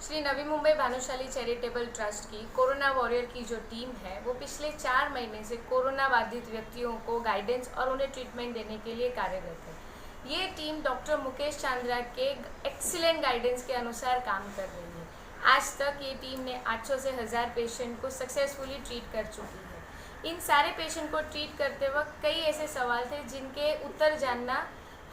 Shri Navi Mumbai Bhanushali charitable trust की corona warrior की जो टीम है वो पिछले 4 महीने से कोरोना बाधित व्यक्तियों को गाइडेंस और उन्हें ट्रीटमेंट देने के लिए कार्यरत है। ये टीम डॉक्टर मुकेश चांद्रा के एक्सीलेंट गाइडेंस के अनुसार काम कर रही है। आज तक ये टीम ने 800 से 1000 पेशेंट को सक्सेसफुली ट्रीट कर चुकी है। इन सारे पेशेंट को ट्रीट करते वक्त कई ऐसे सवाल थे जिनके उत्तर जानना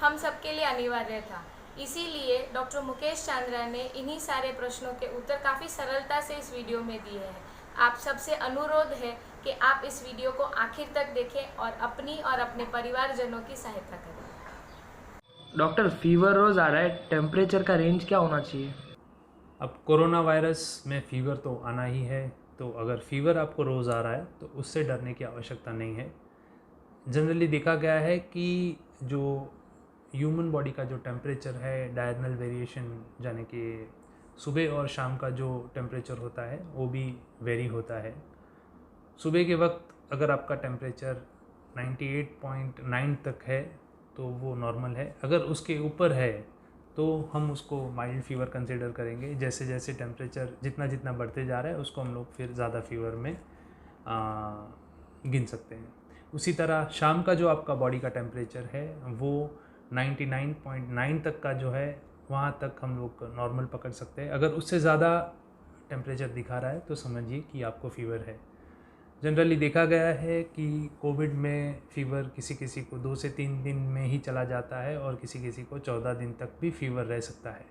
हम सबके लिए अनिवार्य था। इसीलिए डॉक्टर मुकेश चांद्रा ने इन्हीं सारे प्रश्नों के उत्तर काफ़ी सरलता से इस वीडियो में दिए हैं। आप सबसे अनुरोध है कि आप इस वीडियो को आखिर तक देखें और अपनी और अपने परिवारजनों की सहायता करें। डॉक्टर, फीवर रोज आ रहा है, टेम्परेचर का रेंज क्या होना चाहिए? अब कोरोना वायरस में फ़ीवर तो आना ही है, तो अगर फीवर आपको रोज़ आ रहा है तो उससे डरने की आवश्यकता नहीं है। जनरली देखा गया है कि जो ह्यूमन बॉडी का जो टेम्परेचर है, डायरनल वेरिएशन यानी कि सुबह और शाम का जो टेम्परेचर होता है वो भी वेरी होता है। सुबह के वक्त अगर आपका टेम्परेचर 98.9 तक है तो वो नॉर्मल है। अगर उसके ऊपर है तो हम उसको माइल्ड फीवर कंसिडर करेंगे। जैसे जैसे टेम्परेचर जितना बढ़ते जा रहा है उसको हम लोग फिर ज़्यादा फीवर में गिन सकते हैं। उसी तरह शाम का जो आपका बॉडी का टेम्परेचर है वो 99.9 तक का जो है वहाँ तक हम लोग नॉर्मल पकड़ सकते हैं। अगर उससे ज़्यादा टेम्परेचर दिखा रहा है तो समझिए कि आपको फ़ीवर है। जनरली देखा गया है कि कोविड में फ़ीवर किसी किसी को 2 से 3 दिन में ही चला जाता है और किसी किसी को 14 दिन तक भी फ़ीवर रह सकता है।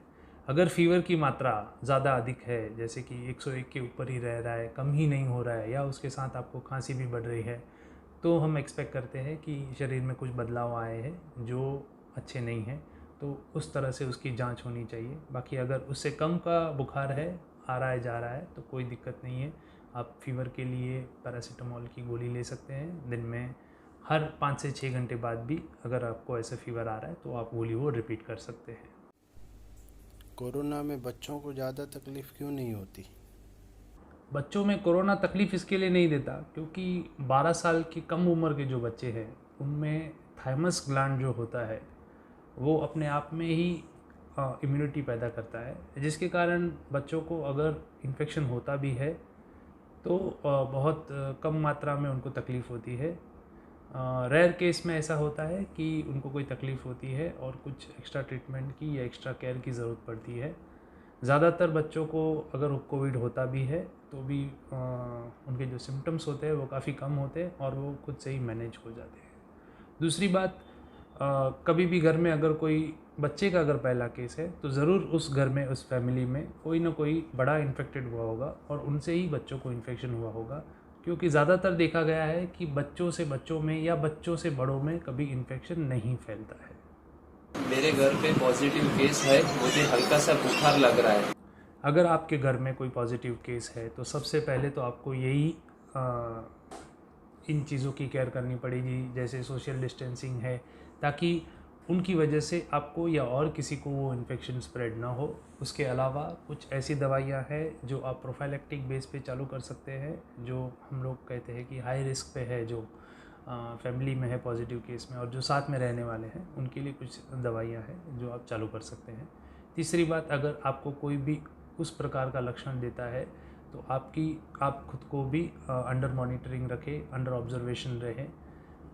अगर फ़ीवर की मात्रा ज़्यादा अधिक है, जैसे कि 101 के ऊपर ही रह रहा है, कम ही नहीं हो रहा है, या उसके साथ आपको खांसी भी बढ़ रही है, तो हम एक्सपेक्ट करते हैं कि शरीर में कुछ बदलाव आए हैं जो अच्छे नहीं हैं। तो उस तरह से उसकी जांच होनी चाहिए। बाकी अगर उससे कम का बुखार है, आ रहा है जा रहा है, तो कोई दिक्कत नहीं है। आप फीवर के लिए पैरासीटामोल की गोली ले सकते हैं। दिन में हर 5 से 6 घंटे बाद भी अगर आपको ऐसा फीवर आ रहा है तो आप गोली वो रिपीट कर सकते हैं। कोरोना में बच्चों को ज़्यादा तकलीफ़ क्यों नहीं होती? बच्चों में कोरोना तकलीफ़ इसके लिए नहीं देता क्योंकि 12 साल की कम उम्र के जो बच्चे हैं उनमें थाइमस ग्लैंड जो होता है वो अपने आप में ही इम्यूनिटी पैदा करता है, जिसके कारण बच्चों को अगर इन्फेक्शन होता भी है तो बहुत कम मात्रा में उनको तकलीफ़ होती है। रेयर केस में ऐसा होता है कि उनको कोई तकलीफ़ होती है और कुछ एक्स्ट्रा ट्रीटमेंट की या एक्स्ट्रा केयर की ज़रूरत पड़ती है। ज़्यादातर बच्चों को अगर कोविड होता भी है तो भी उनके जो सिम्टम्स होते हैं वो काफ़ी कम होते हैं और वो खुद से ही मैनेज हो जाते हैं। दूसरी बात, कभी भी घर में अगर कोई बच्चे का अगर पहला केस है तो ज़रूर उस घर में, उस फैमिली में कोई ना कोई बड़ा इन्फेक्टेड हुआ होगा और उनसे ही बच्चों को इन्फेक्शन हुआ होगा, क्योंकि ज़्यादातर देखा गया है कि बच्चों से बच्चों में या बच्चों से बड़ों में कभी इन्फेक्शन नहीं फैलता है। मेरे घर पे पॉजिटिव केस है, मुझे हल्का सा बुखार लग रहा है। अगर आपके घर में कोई पॉजिटिव केस है तो सबसे पहले तो आपको यही इन चीज़ों की केयर करनी पड़ेगी, जैसे सोशल डिस्टेंसिंग है, ताकि उनकी वजह से आपको या और किसी को वो इन्फेक्शन स्प्रेड ना हो। उसके अलावा कुछ ऐसी दवाइयाँ हैं जो आप प्रोफाइलेक्टिक बेस पे चालू कर सकते हैं, जो हम लोग कहते हैं कि हाई रिस्क पे है, जो फैमिली में है पॉजिटिव केस में और जो साथ में रहने वाले हैं उनके लिए कुछ दवाइयाँ हैं जो आप चालू कर सकते हैं। तीसरी बात, अगर आपको कोई भी उस प्रकार का लक्षण देता है तो आप खुद को भी अंडर मॉनिटरिंग रखें, अंडर ऑब्जर्वेशन रहें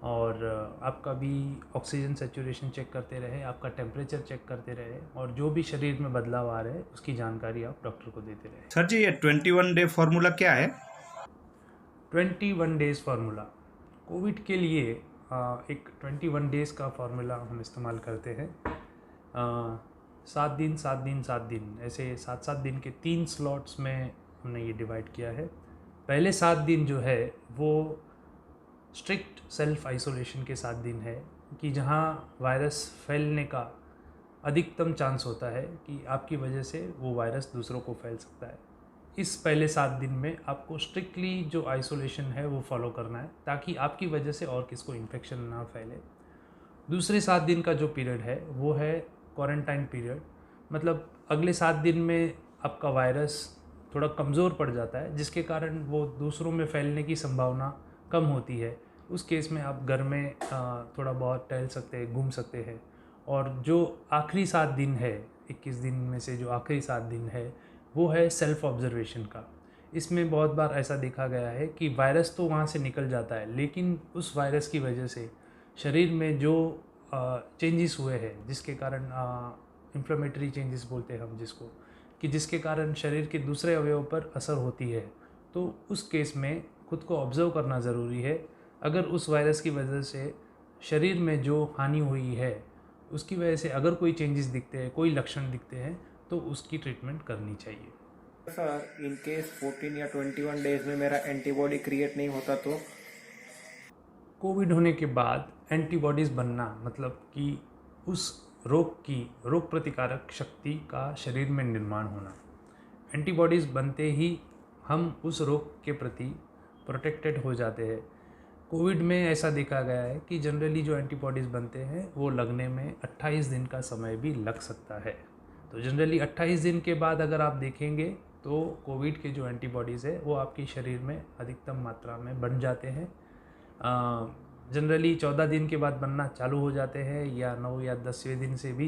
और आपका भी ऑक्सीजन सैचुरेशन चेक करते रहे, आपका टेम्परेचर चेक करते रहे और जो भी शरीर में बदलाव आ रहे हैं उसकी जानकारी आप डॉक्टर को देते रहे। सर जी, ये 21 डे फार्मूला क्या है? 21 डेज़ फार्मूला कोविड के लिए एक 21 डेज़ का फार्मूला हम इस्तेमाल करते हैं। 7 दिन 7 दिन 7 दिन, ऐसे 7-7 दिन के 3 स्लॉट्स में हमने ये डिवाइड किया है। पहले 7 दिन जो है वो स्ट्रिक्ट सेल्फ आइसोलेशन के 7 दिन है कि जहाँ वायरस फैलने का अधिकतम चांस होता है कि आपकी वजह से वो वायरस दूसरों को फैल सकता है। इस पहले 7 दिन में आपको स्ट्रिक्टली जो आइसोलेशन है वो फॉलो करना है ताकि आपकी वजह से और किसको इन्फेक्शन ना फैले। दूसरे 7 दिन का जो पीरियड है वो है क्वारंटाइन पीरियड। मतलब अगले 7 दिन में आपका वायरस थोड़ा कमज़ोर पड़ जाता है, जिसके कारण वो दूसरों में फैलने की संभावना कम होती है। उस केस में आप घर में थोड़ा बहुत टहल सकते हैं, घूम सकते हैं। और जो आखिरी 7 दिन है, 21 दिन में से जो आखिरी 7 दिन है वो है सेल्फ ऑब्जर्वेशन का। इसमें बहुत बार ऐसा देखा गया है कि वायरस तो वहाँ से निकल जाता है, लेकिन उस वायरस की वजह से शरीर में जो चेंजेस हुए हैं, जिसके कारण इन्फ्लेमेटरी चेंजेस बोलते हैं हम जिसको, कि जिसके कारण शरीर के दूसरे अवयवों पर असर होती है, तो उस केस में खुद को ऑब्जर्व करना ज़रूरी है। अगर उस वायरस की वजह से शरीर में जो हानि हुई है उसकी वजह से अगर कोई चेंजेस दिखते हैं, कोई लक्षण दिखते हैं, तो उसकी ट्रीटमेंट करनी चाहिए। सर इन केस 14 या 21 डेज में मेरा एंटीबॉडी क्रिएट नहीं होता तो? कोविड होने के बाद एंटीबॉडीज़ बनना मतलब कि उस रोग प्रतिकारक शक्ति का शरीर में निर्माण होना। एंटीबॉडीज़ बनते ही हम उस रोग के प्रति प्रोटेक्टेड हो जाते हैं। कोविड में ऐसा देखा गया है कि जनरली जो एंटीबॉडीज़ बनते हैं वो लगने में 28 दिन का समय भी लग सकता है। तो जनरली 28 दिन के बाद अगर आप देखेंगे तो कोविड के जो एंटीबॉडीज़ है वो आपके शरीर में अधिकतम मात्रा में बन जाते हैं। जनरली 14 दिन के बाद बनना चालू हो जाते हैं, या 9 या 10वें दिन से भी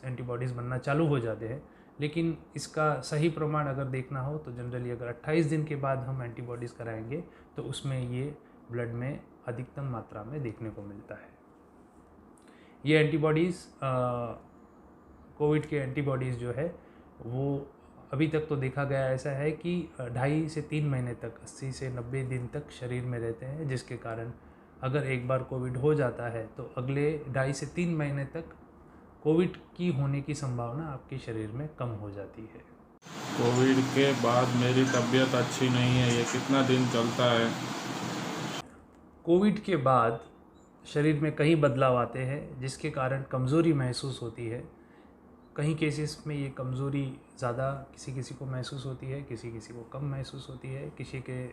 एंटीबॉडीज़ बनना चालू हो जाते हैं। लेकिन इसका सही प्रमाण अगर देखना हो तो जनरली अगर 28 दिन के बाद हम एंटीबॉडीज़ कराएंगे तो उसमें ये ब्लड में अधिकतम मात्रा में देखने को मिलता है। ये एंटीबॉडीज़ कोविड के एंटीबॉडीज़ जो है वो अभी तक तो देखा गया ऐसा है कि 2.5 से 3 महीने तक, 80 से 90 दिन तक शरीर में रहते हैं, जिसके कारण अगर एक बार कोविड हो जाता है तो अगले 2.5 से 3 महीने तक कोविड की होने की संभावना आपके शरीर में कम हो जाती है। कोविड के बाद मेरी तबीयत अच्छी नहीं है, ये कितना दिन चलता है? कोविड के बाद शरीर में कई बदलाव आते हैं जिसके कारण कमज़ोरी महसूस होती है। कई केसेस में ये कमज़ोरी ज़्यादा किसी किसी को महसूस होती है, किसी किसी को कम महसूस होती है। किसी के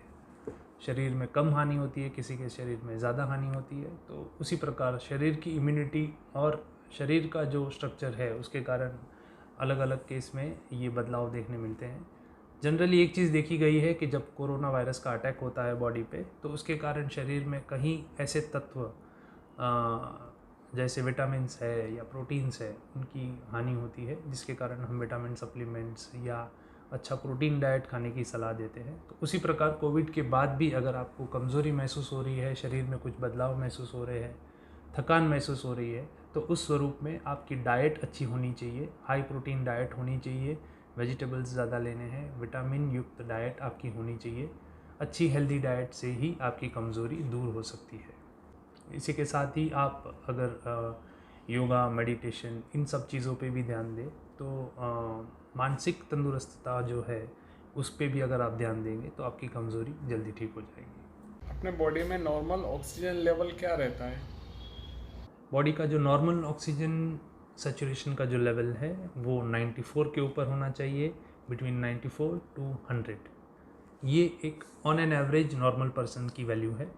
शरीर में कम हानि होती है, किसी के शरीर में ज़्यादा हानि होती है। तो उसी प्रकार शरीर की इम्यूनिटी और शरीर का जो स्ट्रक्चर है उसके कारण अलग अलग केस में ये बदलाव देखने मिलते हैं। जनरली एक चीज़ देखी गई है कि जब कोरोना वायरस का अटैक होता है बॉडी पे, तो उसके कारण शरीर में कहीं ऐसे तत्व जैसे विटामिन्स है या प्रोटीन्स है उनकी हानि होती है, जिसके कारण हम विटामिन सप्लीमेंट्स या अच्छा प्रोटीन डाइट खाने की सलाह देते हैं। तो उसी प्रकार कोविड के बाद भी अगर आपको कमज़ोरी महसूस हो रही है, शरीर में कुछ बदलाव महसूस हो रहे हैं, थकान महसूस हो रही है, तो उस स्वरूप में आपकी डाइट अच्छी होनी चाहिए, हाई प्रोटीन डाइट होनी चाहिए, वेजिटेबल्स ज़्यादा लेने हैं, विटामिन युक्त डाइट आपकी होनी चाहिए। अच्छी हेल्दी डाइट से ही आपकी कमज़ोरी दूर हो सकती है। इसी के साथ ही आप अगर योगा, मेडिटेशन, इन सब चीज़ों पे भी ध्यान दें तो मानसिक तंदुरुस्तता जो है उस पे भी अगर आप ध्यान देंगे तो आपकी कमज़ोरी जल्दी ठीक हो जाएगी। अपने बॉडी में नॉर्मल ऑक्सीजन लेवल क्या रहता है? बॉडी का जो नॉर्मल ऑक्सीजन सैचुरेशन का जो लेवल है वो 94 के ऊपर होना चाहिए, बिटवीन 94 to 100। ये एक on an average normal person की वैल्यू है।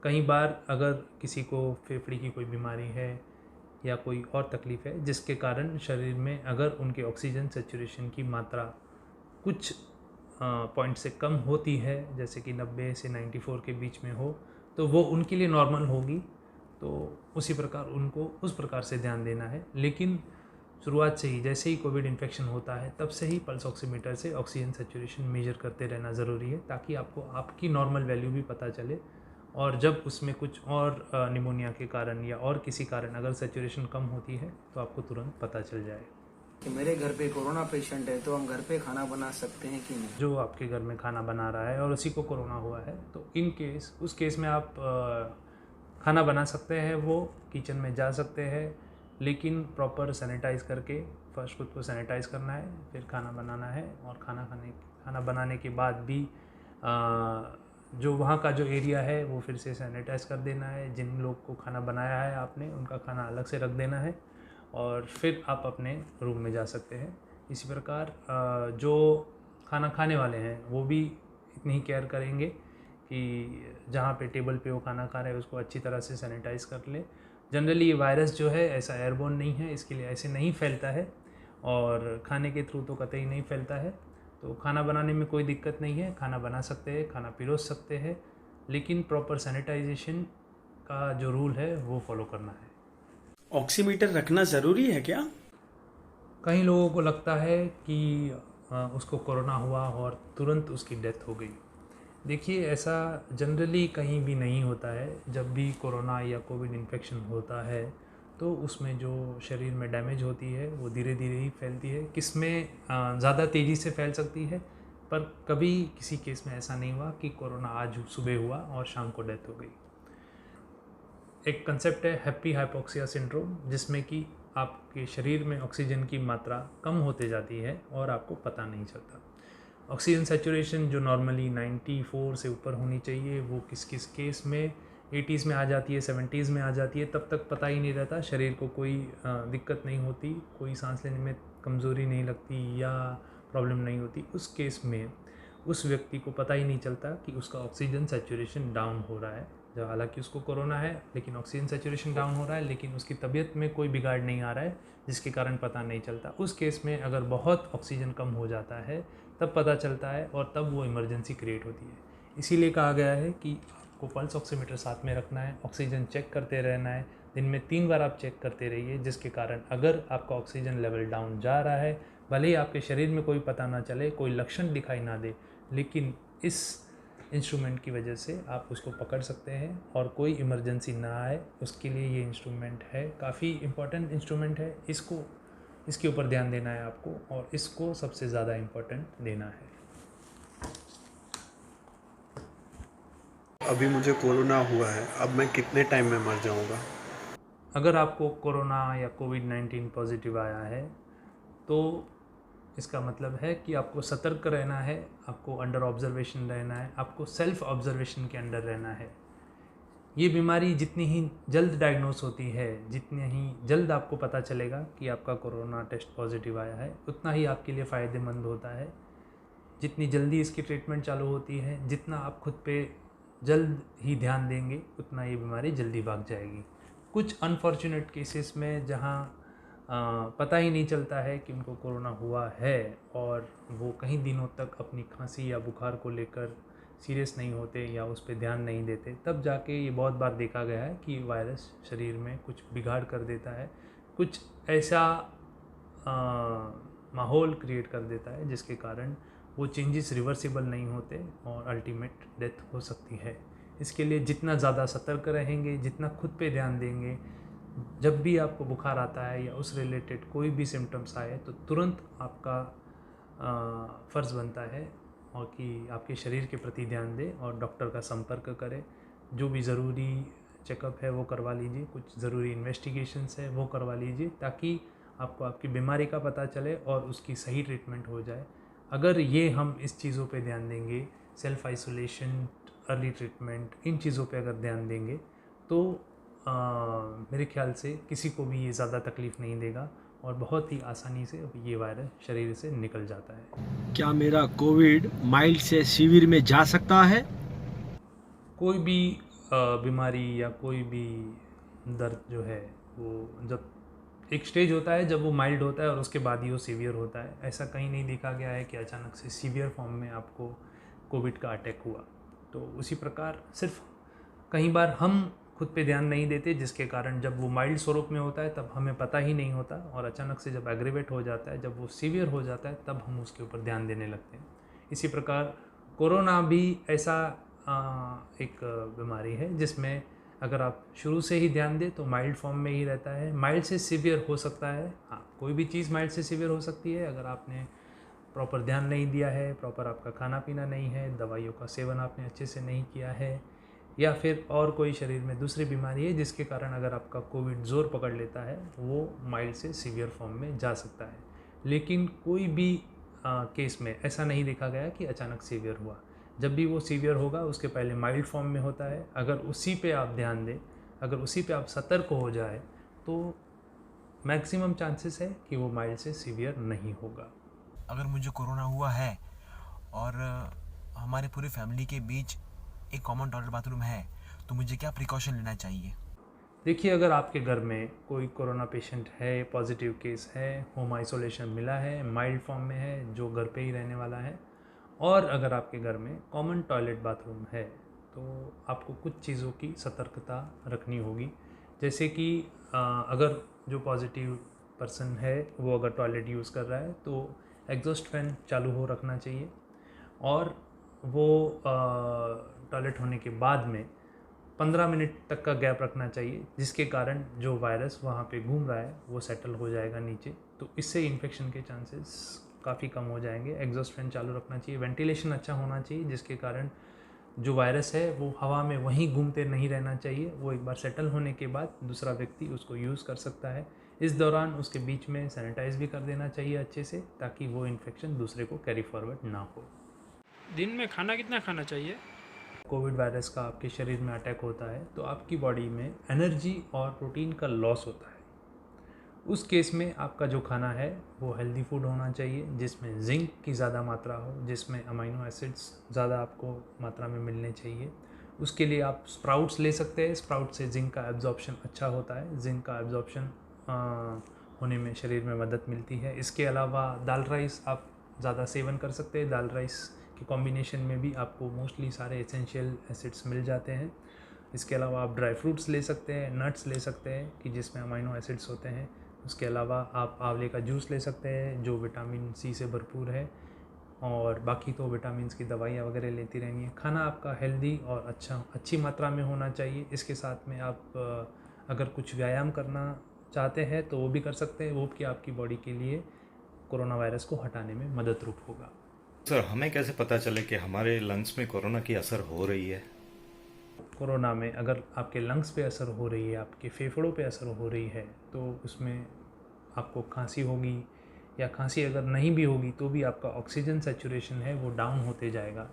कई बार अगर किसी को फेफड़े की कोई बीमारी है या कोई और तकलीफ़ है जिसके कारण शरीर में अगर उनके ऑक्सीजन सैचुरेशन की मात्रा कुछ पॉइंट से कम होती है, जैसे कि 90 से 94 के बीच में हो, तो वो उनके लिए नॉर्मल होगी। तो उसी प्रकार उनको उस प्रकार से ध्यान देना है। लेकिन शुरुआत से ही, जैसे ही कोविड इन्फेक्शन होता है तब से ही पल्स ऑक्सीमीटर से ऑक्सीजन सैचुरेशन मेजर करते रहना ज़रूरी है, ताकि आपको आपकी नॉर्मल वैल्यू भी पता चले। और जब उसमें कुछ और निमोनिया के कारण या और किसी कारण अगर सैचुरेशन कम होती है तो आपको तुरंत पता चल जाए कि मेरे घर पे कोरोना पेशेंट है, तो हम घर पे खाना बना सकते हैं कि नहीं? जो आपके घर में खाना बना रहा है और उसी को कोरोना हुआ है, तो इन केस उस केस में आप खाना बना सकते हैं, वो किचन में जा सकते हैं, लेकिन प्रॉपर सैनिटाइज़ करके फर्स्ट खुद को सैनिटाइज़ करना है, फिर खाना बनाना है। और खाना बनाने के बाद भी जो वहाँ का जो एरिया है वो फिर से सैनिटाइज़ कर देना है। जिन लोग को खाना बनाया है आपने, उनका खाना अलग से रख देना है और फिर आप अपने रूम में जा सकते हैं। इसी प्रकार जो खाना खाने वाले हैं वो भी इतनी ही केयर करेंगे कि जहाँ पे टेबल पे वो खाना खा रहे हैं उसको अच्छी तरह से सैनिटाइज़ कर ले। जनरली ये वायरस जो है ऐसा एयरबोर्न नहीं है, इसके लिए ऐसे नहीं फैलता है और खाने के थ्रू तो कतई नहीं फैलता है। तो खाना बनाने में कोई दिक्कत नहीं है, खाना बना सकते हैं, खाना पिरोस सकते हैं, लेकिन प्रॉपर सैनिटाइजेशन का जो रूल है वो फॉलो करना है। ऑक्सीमीटर रखना ज़रूरी है क्या? कई लोगों को लगता है कि उसको कोरोना हुआ और तुरंत उसकी डेथ हो गई। देखिए, ऐसा जनरली कहीं भी नहीं होता है। जब भी कोरोना या कोविड इन्फेक्शन होता है तो उसमें जो शरीर में डैमेज होती है वो धीरे धीरे ही फैलती है। किसमें ज़्यादा तेज़ी से फैल सकती है, पर कभी किसी केस में ऐसा नहीं हुआ कि कोरोना आज सुबह हुआ और शाम को डेथ हो गई। एक कंसेप्ट है हैप्पी हाइपोक्सिया सिंड्रोम, जिसमें कि आपके शरीर में ऑक्सीजन की मात्रा कम होते जाती है और आपको पता नहीं चलता। ऑक्सीजन सैचुरेशन जो नॉर्मली 94 से ऊपर होनी चाहिए, वो किस किस केस में 80s में आ जाती है, 70s में आ जाती है। तब तक पता ही नहीं रहता, शरीर को कोई दिक्कत नहीं होती, कोई सांस लेने में कमज़ोरी नहीं लगती या प्रॉब्लम नहीं होती। उस केस में उस व्यक्ति को पता ही नहीं चलता कि उसका ऑक्सीजन सैचुरेशन डाउन हो रहा है। जब हालांकि उसको कोरोना है लेकिन ऑक्सीजन सैचुरेशन डाउन हो रहा है, लेकिन उसकी तबीयत में कोई बिगाड़ नहीं आ रहा है जिसके कारण पता नहीं चलता। उस केस में अगर बहुत ऑक्सीजन कम हो जाता है तब पता चलता है और तब वो इमरजेंसी क्रिएट होती है। इसीलिए कहा गया है कि आपको पल्स ऑक्सीमीटर साथ में रखना है, ऑक्सीजन चेक करते रहना है। दिन में 3 बार आप चेक करते रहिए, जिसके कारण अगर आपका ऑक्सीजन लेवल डाउन जा रहा है, भले ही आपके शरीर में कोई पता ना चले, कोई लक्षण दिखाई ना दे, लेकिन इस इंस्ट्रूमेंट की वजह से आप उसको पकड़ सकते हैं और कोई इमरजेंसी ना आए, उसके लिए ये इंस्ट्रूमेंट है। काफ़ी इम्पोर्टेंट इंस्ट्रूमेंट है, इसके ऊपर ध्यान देना है आपको और इसको सबसे ज़्यादा इम्पोर्टेंट देना है। अभी मुझे कोरोना हुआ है, अब मैं कितने टाइम में मर जाऊंगा? अगर आपको कोरोना या कोविड-19 पॉजिटिव आया है तो इसका मतलब है कि आपको सतर्क रहना है, आपको अंडर ऑब्जर्वेशन रहना है, आपको सेल्फ ऑब्जर्वेशन के अंडर रहना है। ये बीमारी जितनी ही जल्द डायग्नोस होती है, जितनी ही जल्द आपको पता चलेगा कि आपका कोरोना टेस्ट पॉजिटिव आया है, उतना ही आपके लिए फ़ायदेमंद होता है। जितनी जल्दी इसकी ट्रीटमेंट चालू होती है, जितना आप खुद पे जल्द ही ध्यान देंगे, उतना ये बीमारी जल्दी भाग जाएगी। कुछ अनफॉर्चुनेट केसेस में जहाँ पता ही नहीं चलता है कि उनको कोरोना हुआ है और वो कई दिनों तक अपनी खांसी या बुखार को लेकर सीरियस नहीं होते या उस पर ध्यान नहीं देते, तब जाके ये बहुत बार देखा गया है कि वायरस शरीर में कुछ बिगाड़ कर देता है, कुछ ऐसा माहौल क्रिएट कर देता है जिसके कारण वो चेंजेस रिवर्सिबल नहीं होते और अल्टीमेट डेथ हो सकती है। इसके लिए जितना ज़्यादा सतर्क रहेंगे, जितना खुद पे ध्यान देंगे, जब भी आपको बुखार आता है या उस रिलेटेड कोई भी सिम्टम्स आए तो तुरंत आपका फ़र्ज़ बनता है और कि आपके शरीर के प्रति ध्यान दें और डॉक्टर का संपर्क करें। जो भी ज़रूरी चेकअप है वो करवा लीजिए, कुछ ज़रूरी इन्वेस्टिगेशंस है वो करवा लीजिए, ताकि आपको आपकी बीमारी का पता चले और उसकी सही ट्रीटमेंट हो जाए। अगर ये हम इस चीज़ों पे ध्यान देंगे, सेल्फ आइसोलेशन, अर्ली ट्रीटमेंट, इन चीज़ों पे अगर ध्यान देंगे तो मेरे ख्याल से किसी को भी ये ज़्यादा तकलीफ़ नहीं देगा और बहुत ही आसानी से ये वायरस शरीर से निकल जाता है। क्या मेरा कोविड माइल्ड से सीवियर में जा सकता है? कोई भी बीमारी या कोई भी दर्द जो है वो जब एक स्टेज होता है जब वो माइल्ड होता है और उसके बाद ही वो सीवियर होता है। ऐसा कहीं नहीं देखा गया है कि अचानक से सीवियर फॉर्म में आपको कोविड का अटैक हुआ। तो उसी प्रकार सिर्फ कई बार हम खुद पे ध्यान नहीं देते, जिसके कारण जब वो माइल्ड स्वरूप में होता है तब हमें पता ही नहीं होता और अचानक से जब एग्रीवेट हो जाता है, जब वो सीवियर हो जाता है, तब हम उसके ऊपर ध्यान देने लगते हैं। इसी प्रकार कोरोना भी ऐसा एक बीमारी है जिसमें अगर आप शुरू से ही ध्यान दें तो माइल्ड फॉर्म में ही रहता है। माइल्ड से सीवियर हो सकता है, हाँ, कोई भी चीज़ माइल्ड से सीवियर हो सकती है अगर आपने प्रॉपर ध्यान नहीं दिया है, प्रॉपर आपका खाना पीना नहीं है, दवाइयों का सेवन आपने अच्छे से नहीं किया है, या फिर और कोई शरीर में दूसरी बीमारी है जिसके कारण अगर आपका कोविड ज़ोर पकड़ लेता है, वो माइल्ड से सीवियर फॉर्म में जा सकता है। लेकिन कोई भी केस में ऐसा नहीं देखा गया कि अचानक सीवियर हुआ। जब भी वो सीवियर होगा उसके पहले माइल्ड फॉर्म में होता है। अगर उसी पे आप ध्यान दें, अगर उसी पे आप सतर्क हो जाए तो मैक्सिमम चांसेस है कि वो माइल्ड से सीवियर नहीं होगा। अगर मुझे कोरोना हुआ है और हमारे पूरी फैमिली के बीच एक कॉमन टॉयलेट बाथरूम है, तो मुझे क्या प्रिकॉशन लेना चाहिए? देखिए, अगर आपके घर में कोई कोरोना पेशेंट है, पॉजिटिव केस है, होम आइसोलेशन मिला है, माइल्ड फॉर्म में है, जो घर पे ही रहने वाला है, और अगर आपके घर में कॉमन टॉयलेट बाथरूम है, तो आपको कुछ चीज़ों की सतर्कता रखनी होगी। जैसे कि अगर जो पॉजिटिव पर्सन है वो अगर टॉयलेट यूज़ कर रहा है तो एग्जॉस्ट फैन चालू हो रखना चाहिए और वो टॉयलेट होने के बाद में 15 मिनट तक का गैप रखना चाहिए, जिसके कारण जो वायरस वहाँ पे घूम रहा है वो सेटल हो जाएगा नीचे, तो इससे इन्फेक्शन के चांसेस काफ़ी कम हो जाएंगे। एग्जॉस्ट फैन चालू रखना चाहिए, वेंटिलेशन अच्छा होना चाहिए, जिसके कारण जो वायरस है वो हवा में वहीं घूमते नहीं रहना चाहिए, वो एक बार सेटल होने के बाद दूसरा व्यक्ति उसको यूज़ कर सकता है। इस दौरान उसके बीच में सैनिटाइज भी कर देना चाहिए अच्छे से, ताकि वो इन्फेक्शन दूसरे को कैरी फॉरवर्ड ना हो। दिन में खाना कितना खाना चाहिए? कोविड वायरस का आपके शरीर में अटैक होता है तो आपकी बॉडी में एनर्जी और प्रोटीन का लॉस होता है। उस केस में आपका जो खाना है वो हेल्दी फूड होना चाहिए, जिसमें जिंक की ज़्यादा मात्रा हो, जिसमें अमीनो एसिड्स ज़्यादा आपको मात्रा में मिलने चाहिए। उसके लिए आप स्प्राउट्स ले सकते हैं, स्प्राउट से जिंक का एब्जॉर्प्शन अच्छा होता है, जिंक का एब्जॉर्प्शन होने में शरीर में मदद मिलती है। इसके अलावा दाल राइस आप ज़्यादा सेवन कर सकते हैं, दाल राइस के कॉम्बिनेशन में भी आपको मोस्टली सारे एसेंशियल एसिड्स मिल जाते हैं। इसके अलावा आप ड्राई फ्रूट्स ले सकते हैं, नट्स ले सकते हैं कि जिसमें अमीनो एसिड्स होते हैं। उसके अलावा आप आंवले का जूस ले सकते हैं जो विटामिन सी से भरपूर है, और बाकी तो विटामिन्स की दवाइयाँ वगैरह लेती रहनी है। खाना आपका हेल्दी और अच्छी मात्रा में होना चाहिए। इसके साथ में आप अगर कुछ व्यायाम करना चाहते हैं तो वो भी कर सकते हैं, वो भी आपकी बॉडी के लिए कोरोना वायरस को हटाने में मदद रूप होगा। सर, हमें कैसे पता चले कि हमारे लंग्स में कोरोना की असर हो रही है? कोरोना में अगर आपके लंग्स पे असर हो रही है, आपके फेफड़ों पे असर हो रही है, तो उसमें आपको खांसी होगी, या खांसी अगर नहीं भी होगी तो भी आपका ऑक्सीजन सैचुरेशन है वो डाउन होते जाएगा।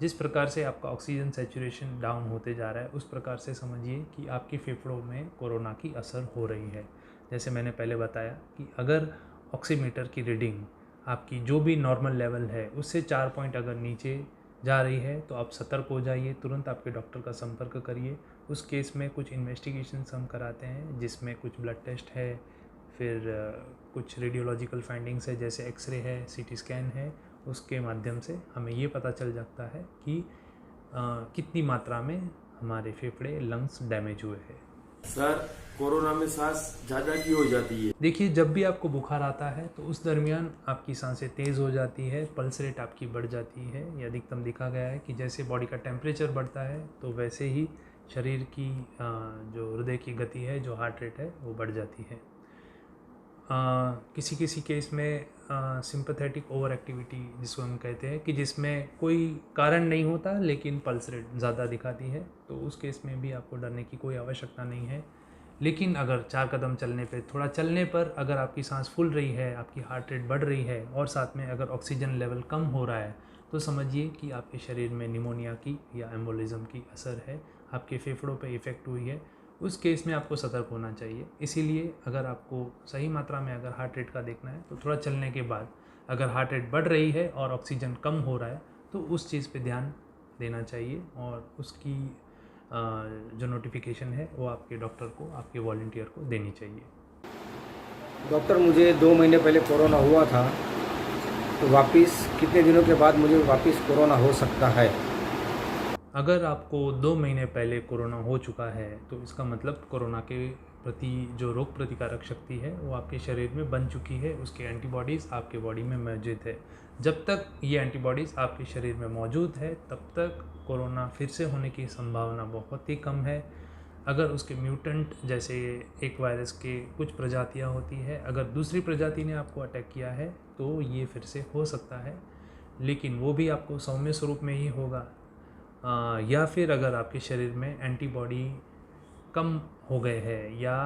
जिस प्रकार से आपका ऑक्सीजन सैचुरेशन डाउन होते जा रहा है उस प्रकार से समझिए कि आपके फेफड़ों में कोरोना की असर हो रही है। जैसे मैंने पहले बताया कि अगर ऑक्सीमीटर की रीडिंग आपकी जो भी नॉर्मल लेवल है उससे 4 पॉइंट अगर नीचे जा रही है तो आप सतर्क हो जाइए, तुरंत आपके डॉक्टर का संपर्क करिए। उस केस में कुछ इन्वेस्टिगेशंस हम कराते हैं, जिसमें कुछ ब्लड टेस्ट है, फिर कुछ रेडियोलॉजिकल फाइंडिंग्स है, जैसे एक्सरे है, सीटी स्कैन है। उसके माध्यम से हमें ये पता चल जाता है कि कितनी मात्रा में हमारे फेफड़े लंग्स डैमेज हुए हैं। सर, कोरोना में सांस ज़्यादा की हो जाती है? देखिए, जब भी आपको बुखार आता है तो उस दरमियान आपकी सांसें तेज़ हो जाती है, पल्स रेट आपकी बढ़ जाती है। ये अधिकतम देखा गया है कि जैसे बॉडी का टेम्परेचर बढ़ता है तो वैसे ही शरीर की जो हृदय की गति है, जो हार्ट रेट है, वो बढ़ जाती है। किसी किसी केस में सिंपैथेटिक ओवर एक्टिविटी जिसको हम कहते हैं, कि जिसमें कोई कारण नहीं होता लेकिन पल्स रेट ज़्यादा दिखाती है, तो उस केस में भी आपको डरने की कोई आवश्यकता नहीं है। लेकिन अगर 4 कदम चलने पे, थोड़ा चलने पर अगर आपकी सांस फूल रही है, आपकी हार्ट रेट बढ़ रही है और साथ में अगर ऑक्सीजन लेवल कम हो रहा है, तो समझिए कि आपके शरीर में निमोनिया की या एम्बोलिज्म की असर है, आपके फेफड़ों पे इफ़ेक्ट हुई है। उस केस में आपको सतर्क होना चाहिए। इसीलिए अगर आपको सही मात्रा में अगर हार्ट रेट का देखना है तो थोड़ा चलने के बाद अगर हार्ट रेट बढ़ रही है और ऑक्सीजन कम हो रहा है तो उस चीज़ पे ध्यान देना चाहिए, और उसकी जो नोटिफिकेशन है वो आपके डॉक्टर को, आपके वॉलंटियर को देनी चाहिए। डॉक्टर, मुझे 2 महीने पहले कोरोना हुआ था, तो वापस कितने दिनों के बाद मुझे वापस कोरोना हो सकता है? अगर आपको 2 महीने पहले कोरोना हो चुका है तो इसका मतलब कोरोना के प्रति जो रोग प्रतिकारक शक्ति है वो आपके शरीर में बन चुकी है, उसके एंटीबॉडीज़ आपके बॉडी में मौजूद है। जब तक ये एंटीबॉडीज़ आपके शरीर में मौजूद है तब तक कोरोना फिर से होने की संभावना बहुत ही कम है। अगर उसके म्यूटेंट, जैसे एक वायरस के कुछ प्रजातियां होती है, अगर दूसरी प्रजाति ने आपको अटैक किया है तो ये फिर से हो सकता है, लेकिन वो भी आपको सौम्य स्वरूप में ही होगा। या फिर अगर आपके शरीर में एंटीबॉडी कम हो गए हैं या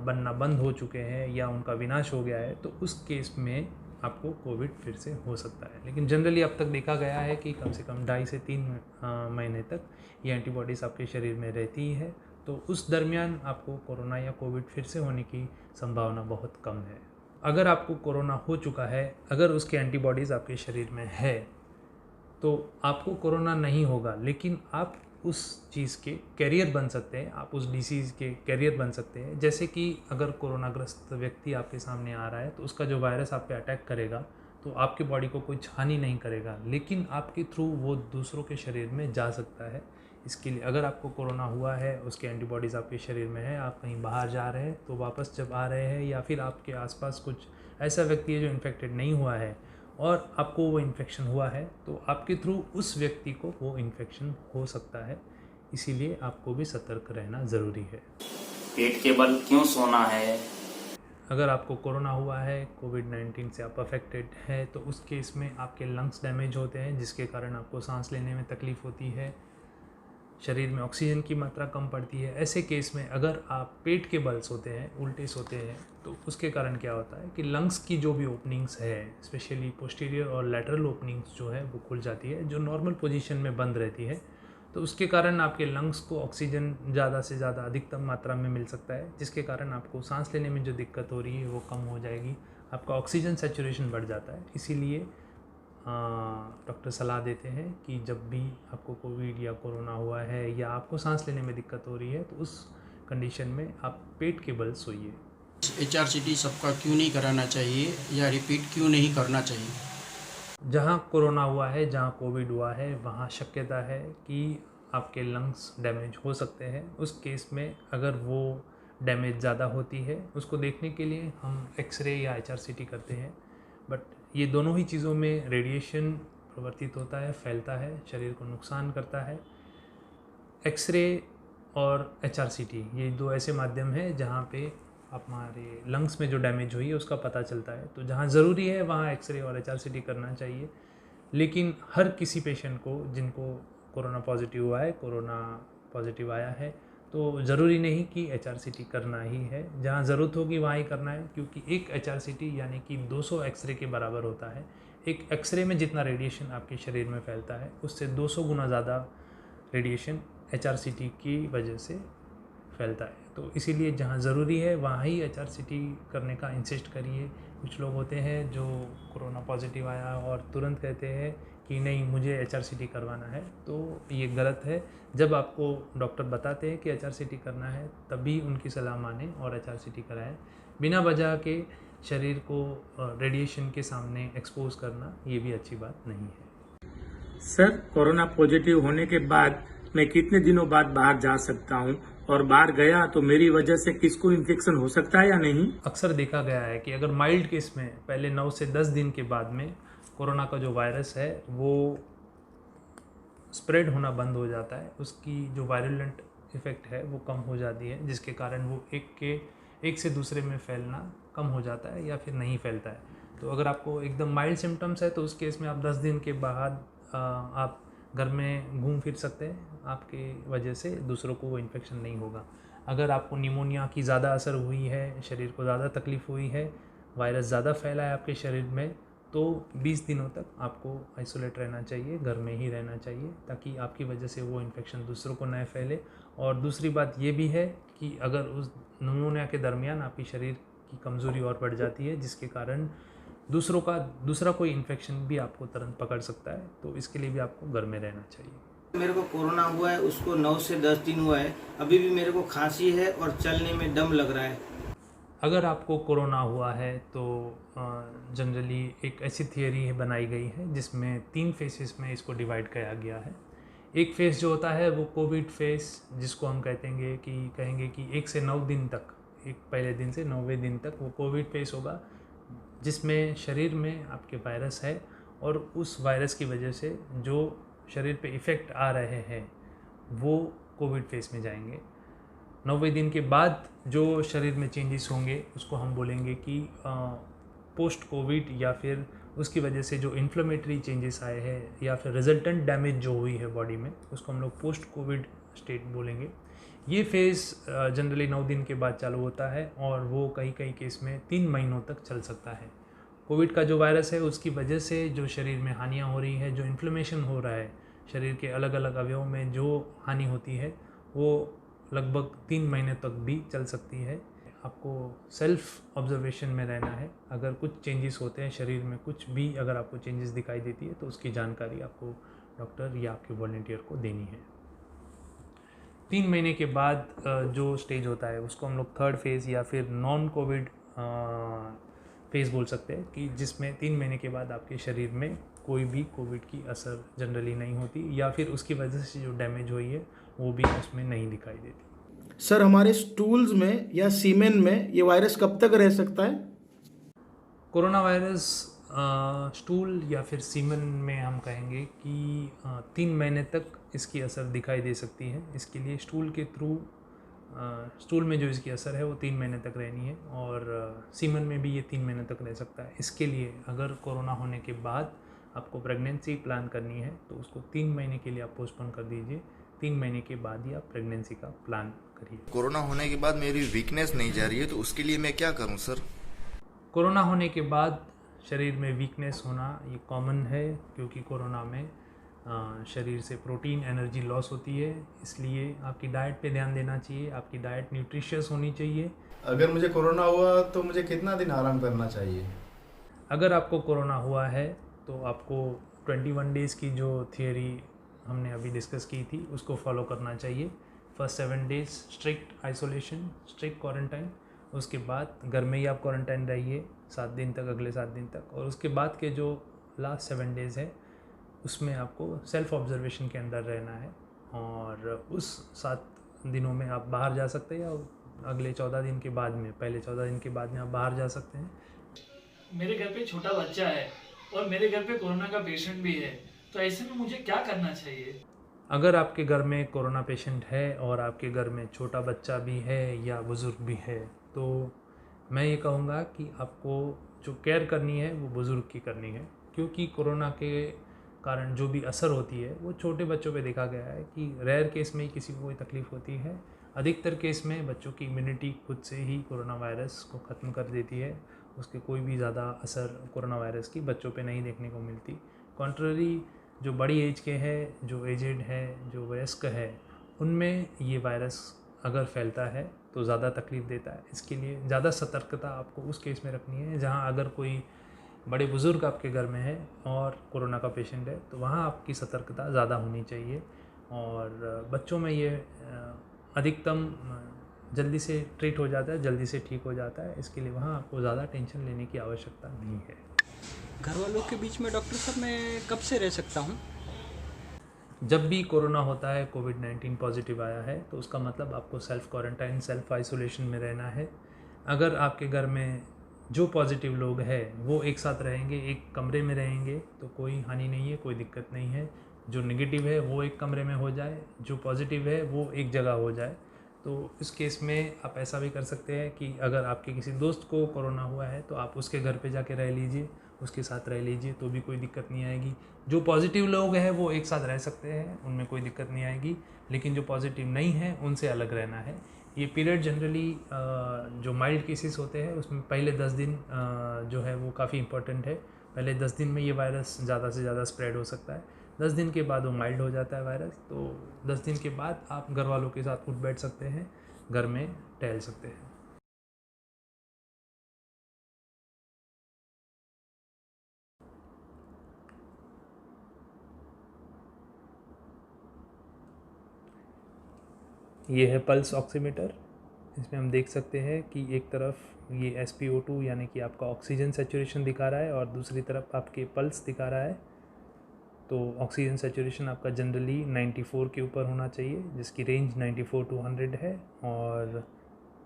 बनना बंद हो चुके हैं या उनका विनाश हो गया है, तो उस केस में आपको कोविड फिर से हो सकता है। लेकिन जनरली अब तक देखा गया है कि कम से कम 2.5 से 3 महीने तक ये एंटीबॉडीज़ आपके शरीर में रहती है, तो उस दरमियान आपको कोरोना या कोविड फिर से होने की संभावना बहुत कम है। अगर आपको कोरोना हो चुका है, अगर उसके एंटीबॉडीज़ आपके शरीर में है तो आपको कोरोना नहीं होगा, लेकिन आप उस चीज़ के कैरियर बन सकते हैं, आप उस डिसीज़ के कैरियर बन सकते हैं। जैसे कि अगर कोरोनाग्रस्त व्यक्ति आपके सामने आ रहा है तो उसका जो वायरस आप पे अटैक करेगा तो आपके बॉडी को कोई हानि नहीं करेगा, लेकिन आपके थ्रू वो दूसरों के शरीर में जा सकता है। इसके लिए अगर आपको कोरोना हुआ है, उसके एंटीबॉडीज़ आपके शरीर में है, आप कहीं बाहर जा रहे हैं तो वापस जब आ रहे हैं, या फिर आपके आसपास कुछ ऐसा व्यक्ति है जो इन्फेक्टेड नहीं हुआ है और आपको वो इन्फेक्शन हुआ है तो आपके थ्रू उस व्यक्ति को वो इन्फेक्शन हो सकता है, इसीलिए आपको भी सतर्क रहना ज़रूरी है। पेट के बल क्यों सोना है? अगर आपको कोरोना हुआ है, कोविड-19 से आप अफेक्टेड है, तो उस केस में आपके लंग्स डैमेज होते हैं जिसके कारण आपको सांस लेने में तकलीफ़ होती है, शरीर में ऑक्सीजन की मात्रा कम पड़ती है। ऐसे केस में अगर आप पेट के बल सोते हैं, उल्टे सोते हैं, तो उसके कारण क्या होता है कि लंग्स की जो भी ओपनिंग्स है, स्पेशली पोस्टीरियर और लैटरल ओपनिंग्स जो है वो खुल जाती है, जो नॉर्मल पोजीशन में बंद रहती है। तो उसके कारण आपके लंग्स को ऑक्सीजन ज़्यादा से ज़्यादा अधिकतम मात्रा में मिल सकता है, जिसके कारण आपको सांस लेने में जो दिक्कत हो रही है वो कम हो जाएगी, आपका ऑक्सीजन सैचुरेशन बढ़ जाता है। इसीलिए डॉक्टर सलाह देते हैं कि जब भी आपको कोविड या कोरोना हुआ है या आपको सांस लेने में दिक्कत हो रही है तो उस कंडीशन में आप पेट के बल सोइए। HRCT सबका क्यों नहीं कराना चाहिए या रिपीट क्यों नहीं करना चाहिए? जहाँ कोरोना हुआ है, जहाँ कोविड हुआ है, वहाँ शक्यता है कि आपके लंग्स डैमेज हो सकते हैं। उस केस में अगर वो डैमेज ज़्यादा होती है, उसको देखने के लिए हम एक्सरे या HRCT करते हैं। बट ये दोनों ही चीज़ों में रेडिएशन प्रवर्तित होता है, फैलता है, शरीर को नुकसान करता है। एक्सरे और HRCT ये दो ऐसे माध्यम हैं जहाँ पे हमारे लंग्स में जो डैमेज हुई है उसका पता चलता है। तो जहाँ ज़रूरी है वहाँ एक्सरे और HRCT करना चाहिए, लेकिन हर किसी पेशेंट को जिनको कोरोना पॉजिटिव हुआ है, कोरोना पॉजिटिव आया है, तो ज़रूरी नहीं कि HRCT करना ही है। जहाँ ज़रूरत होगी वहाँ ही करना है, क्योंकि एक HRCT यानी कि 200 एक्सरे के बराबर होता है। एक एक्सरे में जितना रेडिएशन आपके शरीर में फैलता है उससे 200 गुना ज़्यादा रेडिएशन HRCT की वजह से फैलता है। तो इसीलिए जहाँ ज़रूरी है वहाँ ही HRCT करने का इंसिस्ट करिए। कुछ लोग होते हैं जो कोरोना पॉजिटिव आया और तुरंत कहते हैं कि नहीं मुझे HRCT करवाना है, तो ये गलत है। जब आपको डॉक्टर बताते हैं कि HRCT करना है तभी उनकी सलाह मानें और HRCT कराएं। बिना वजह के शरीर को रेडिएशन के सामने एक्सपोज करना ये भी अच्छी बात नहीं है। सर, कोरोना पॉजिटिव होने के बाद मैं कितने दिनों बाद बाहर जा सकता हूँ, और बाहर गया तो मेरी वजह से किसको इन्फेक्शन हो सकता है या नहीं? अक्सर देखा गया है कि अगर माइल्ड केस में पहले 9 से 10 दिन के बाद में कोरोना का जो वायरस है वो स्प्रेड होना बंद हो जाता है, उसकी जो वायरुलेंट इफ़ेक्ट है वो कम हो जाती है, जिसके कारण वो एक से दूसरे में फैलना कम हो जाता है या फिर नहीं फैलता है। तो अगर आपको एकदम माइल्ड सिम्टम्स है तो उस केस में आप 10 दिन के बाद आप घर में घूम फिर सकते हैं, आपके वजह से दूसरों को वो इन्फेक्शन नहीं होगा। अगर आपको निमोनिया की ज़्यादा असर हुई है, शरीर को ज़्यादा तकलीफ़ हुई है, वायरस ज़्यादा फैला है आपके शरीर में, तो 20 दिनों तक आपको आइसोलेट रहना चाहिए, घर में ही रहना चाहिए, ताकि आपकी वजह से वो इन्फेक्शन दूसरों को न फैले। और दूसरी बात ये भी है कि अगर उस निमोनिया के दरमियान आपकी शरीर की कमज़ोरी और बढ़ जाती है, जिसके कारण दूसरा कोई इन्फेक्शन भी आपको तुरंत पकड़ सकता है, तो इसके लिए भी आपको घर में रहना चाहिए। मेरे को कोरोना हुआ है, उसको 9 से 10 दिन हुआ है, अभी भी मेरे को खांसी है और चलने में दम लग रहा है। अगर आपको कोरोना हुआ है तो जनरली एक ऐसी थियरी बनाई गई है जिसमें 3 फेसेस में इसको डिवाइड किया गया है। एक फेस जो होता है वो कोविड फेस, जिसको हम कहेंगे कि 1 से 9 दिन तक, एक पहले दिन से 9वें दिन तक वो कोविड फेस होगा, जिसमें शरीर में आपके वायरस है और उस वायरस की वजह से जो शरीर पे इफ़ेक्ट आ रहे हैं वो कोविड फेस में जाएंगे। 9वें दिन के बाद जो शरीर में चेंजेस होंगे उसको हम बोलेंगे कि पोस्ट कोविड, या फिर उसकी वजह से जो इन्फ्लेमेटरी चेंजेस आए हैं या फिर रिजल्टेंट डैमेज जो हुई है बॉडी में, उसको हम लोग पोस्ट कोविड स्टेट बोलेंगे। ये फेज़ जनरली 9 दिन के बाद चालू होता है और वो कई केस में 3 महीनों तक चल सकता है। कोविड का जो वायरस है उसकी वजह से जो शरीर में हानियाँ हो रही है, जो इन्फ्लेमेशन हो रहा है, शरीर के अलग अलग अवयवों में जो हानि होती है वो लगभग 3 महीने तक भी चल सकती है। आपको सेल्फ ऑब्जर्वेशन में रहना है। अगर कुछ चेंजेस होते हैं शरीर में, कुछ भी अगर आपको चेंजेस दिखाई देती है तो उसकी जानकारी आपको डॉक्टर या आपके वॉलंटियर को देनी है। 3 महीने के बाद जो स्टेज होता है उसको हम लोग 3rd फेज़ या फिर नॉन कोविड फेज़ बोल सकते हैं, कि जिसमें 3 महीने के बाद आपके शरीर में कोई भी कोविड की असर जनरली नहीं होती, या फिर उसकी वजह से जो डैमेज हुई है वो भी उसमें नहीं दिखाई देती। सर, हमारे स्टूल्स में या सीमेन में ये वायरस कब तक रह सकता है? कोरोना वायरस स्टूल या फिर सीमन में हम कहेंगे कि 3 महीने तक इसकी असर दिखाई दे सकती है। इसके लिए स्टूल के थ्रू स्टूल में जो इसकी असर है वो 3 महीने तक रहनी है, और सीमन में भी ये 3 महीने तक रह सकता है। इसके लिए अगर कोरोना होने के बाद आपको प्रेगनेंसी प्लान करनी है तो उसको 3 महीने के लिए आप पोस्टपोन कर दीजिए। 3 महीने के बाद ही आप प्रेगनेंसी का प्लान करिए। कोरोना होने के बाद मेरी वीकनेस नहीं जा रही है, तो उसके लिए मैं क्या करूं सर? कोरोना होने के बाद शरीर में वीकनेस होना ये कॉमन है, क्योंकि कोरोना में शरीर से प्रोटीन एनर्जी लॉस होती है। इसलिए आपकी डाइट पे ध्यान देना चाहिए। आपकी डाइट न्यूट्रिशियस होनी चाहिए। अगर मुझे कोरोना हुआ तो मुझे कितना दिन आराम करना चाहिए? अगर आपको कोरोना हुआ है तो आपको 21 डेज़ की जो थियरी हमने अभी डिस्कस की थी उसको फॉलो करना चाहिए। First 7 days strict isolation, strict quarantine, उसके बाद घर में ही आप क्वारंटाइन रहिए 7 दिन तक, अगले 7 दिन तक, और उसके बाद के जो लास्ट 7 डेज़ है उसमें आपको सेल्फ ऑब्जर्वेशन के अंदर रहना है। और उस 7 दिनों में आप बाहर जा सकते हैं, या अगले 14 दिन के बाद में, पहले 14 दिन के बाद में आप बाहर जा सकते हैं। मेरे घर पे छोटा बच्चा है और मेरे घर पे कोरोना का पेशेंट भी है, तो ऐसे में मुझे क्या करना चाहिए? अगर आपके घर में कोरोना पेशेंट है और आपके घर में छोटा बच्चा भी है या बुज़ुर्ग भी है, तो मैं ये कहूँगा कि आपको जो केयर करनी है वो बुज़ुर्ग की करनी है, क्योंकि कोरोना के कारण जो भी असर होती है वो छोटे बच्चों पे देखा गया है कि रेयर केस में ही किसी को कोई तकलीफ़ होती है। अधिकतर केस में बच्चों की इम्यूनिटी खुद से ही कोरोना वायरस को ख़त्म कर देती है। उसके कोई भी ज़्यादा असर कोरोना वायरस की बच्चों पे नहीं देखने को मिलती। कॉन्ट्ररी जो बड़ी एज के हैं, जो एजेड है, जो वयस्क है, उनमें ये वायरस अगर फैलता है तो ज़्यादा तकलीफ़ देता है। इसके लिए ज़्यादा सतर्कता आपको उस केस में रखनी है जहाँ अगर कोई बड़े बुज़ुर्ग आपके घर में है और कोरोना का पेशेंट है, तो वहाँ आपकी सतर्कता ज़्यादा होनी चाहिए। और बच्चों में ये अधिकतम जल्दी से ट्रीट हो जाता है, जल्दी से ठीक हो जाता है। इसके लिए वहाँ आपको ज़्यादा टेंशन लेने की आवश्यकता नहीं है। घर वालों के बीच में डॉक्टर साहब मैं कब से रह सकता हूँ? जब भी कोरोना होता है, कोविड-19 पॉजिटिव आया है, तो उसका मतलब आपको सेल्फ क्वारंटाइन, सेल्फ आइसोलेशन में रहना है। अगर आपके घर में जो पॉजिटिव लोग हैं वो एक साथ रहेंगे, एक कमरे में रहेंगे, तो कोई हानि नहीं है, कोई दिक्कत नहीं है। जो नेगेटिव है वो एक कमरे में हो जाए, जो पॉजिटिव है वो एक जगह हो जाए। तो इस केस में आप ऐसा भी कर सकते हैं कि अगर आपके किसी दोस्त को कोरोना हुआ है तो आप उसके घर पे जाके रह लीजिए, उसके साथ रह लीजिए, तो भी कोई दिक्कत नहीं आएगी। जो पॉजिटिव लोग हैं वो एक साथ रह सकते हैं, उनमें कोई दिक्कत नहीं आएगी, लेकिन जो पॉजिटिव नहीं है उनसे अलग रहना है। ये पीरियड जनरली जो माइल्ड केसेस होते हैं उसमें पहले 10 दिन जो है वो काफ़ी इंपॉर्टेंट है। पहले 10 दिन में ये वायरस ज़्यादा से ज़्यादा स्प्रेड हो सकता है। 10 दिन के बाद वो माइल्ड हो जाता है वायरस, तो 10 दिन के बाद आप घर वालों के साथ उठ बैठ सकते हैं, घर में टहल सकते हैं। ये है पल्स ऑक्सीमीटर। इसमें हम देख सकते हैं कि एक तरफ ये SpO2 यानी कि आपका ऑक्सीजन सैचुरेशन दिखा रहा है और दूसरी तरफ आपके पल्स दिखा रहा है। तो ऑक्सीजन सैचुरेशन आपका जनरली 94 के ऊपर होना चाहिए, जिसकी रेंज 94 to 100 है, और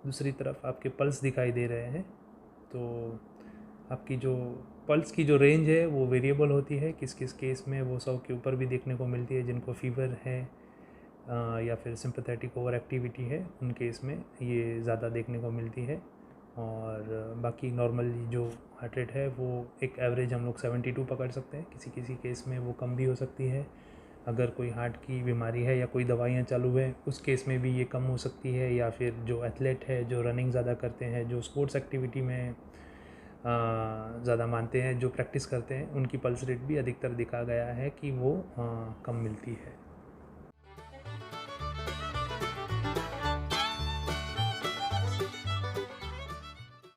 दूसरी तरफ आपके पल्स दिखाई दे रहे हैं। तो आपकी जो पल्स की जो रेंज है वो वेरिएबल होती है, किस किस केस में वो 100 के ऊपर भी देखने को मिलती है। जिनको फीवर है या फिर सिंपैथेटिक ओवर एक्टिविटी है, उन केस में ये ज़्यादा देखने को मिलती है। और बाकी नॉर्मली जो हार्ट रेट है वो एक एवरेज हम लोग 72 पकड़ सकते हैं। किसी किसी केस में वो कम भी हो सकती है। अगर कोई हार्ट की बीमारी है या कोई दवाइयाँ चालू है, उस केस में भी ये कम हो सकती है। या फिर जो एथलीट है, जो रनिंग ज़्यादा करते हैं, जो स्पोर्ट्स एक्टिविटी में ज़्यादा मानते हैं, जो प्रैक्टिस करते हैं, उनकी पल्स रेट भी अधिकतर दिखा गया है कि वो कम मिलती है।